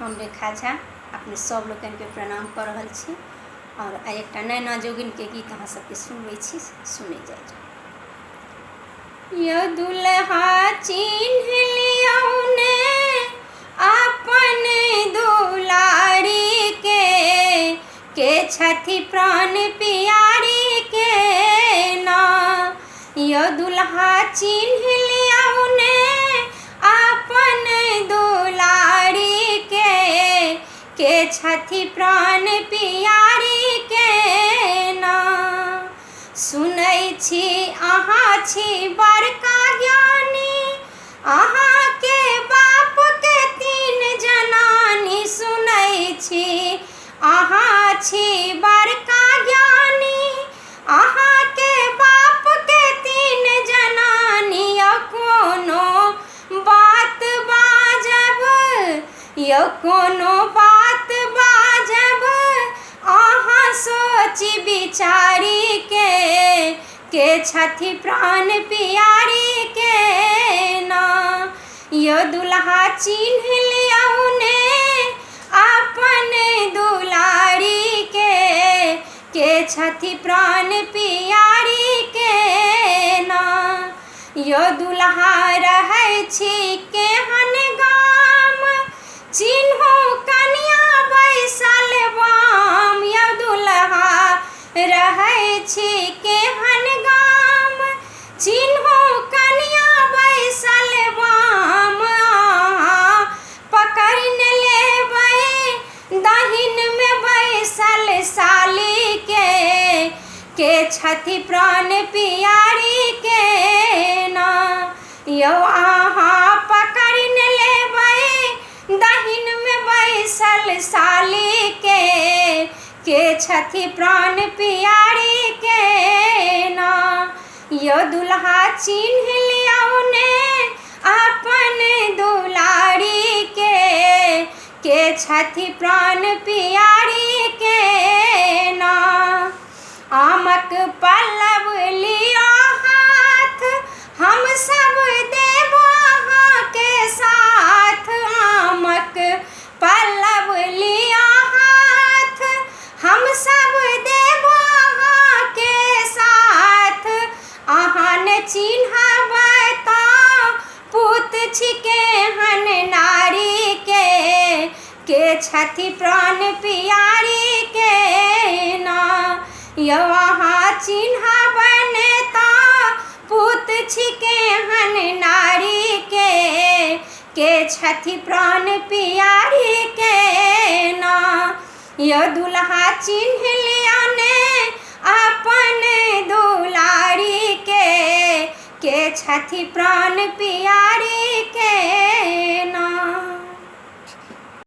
हम रेखा झा अपने सब लोगन के प्रणाम कर रहल छी और एक नैना जोगिन के गीत अहाँ सबके सुनबै छी, सुने जाए। यो दुल्हा चिन्ह लियौने अपन दुलारी के छथि प्राण प्यारी के ना। यो दुल्हा चिन्ह लियौने अपन दुलारी के छथि प्राण प्यारी के ना। सुनै छी अहाँ छी बड़का ज्ञानी, अहाँ के बाप के 3 जनानी। सुनै छी अहाँ छी बड़का ज्ञानी, अहाँ के बाप के 3 जनानी। यो कोनो बात बाजब, यो कोनो बात बाजब अहाँ सोची विचारी के छथि प्राण प्यारी के ना। यो दुल्हा चिन्ह लियौने अपन दुलारी के छथि प्राण प्यारी के ना। यो दुल्हा रहै छी केहन गाम, चिन्हू कनिया बैसल बाम। यो दुल्हा रहै छी केहन गाम, चिन्हू कनिया बैसल बाम। पकड़ लेबै दहिन में बैसल साली के छथि प्राण प्यारी के ना। यो अहाँ पकड़ लेबै दहिन में बैसल साली के छथि प्राण प्यारी के ना। यो दुल्हा चिन्ह लियौने अपन दुलारी के छथि प्राण प्यारी के ना। आमक पल्लव लियो हाथ, हम सब देब अहाँ के साथ। आमक पल्लव लियो हाथ, हम सब देब अहाँ के साथ। अहाँ ने चिन्हबै तऽ पूत छी केहन नारी के छथि प्राण प्यारी के ना। यो अहाँ चिन्हबै ने तऽ पूत छी केहन नारी के छथि प्राण प्यारी के ना। यो दुल्हा चिन्ह लियौने अपन दुलारी के छथि प्राण प्यारी।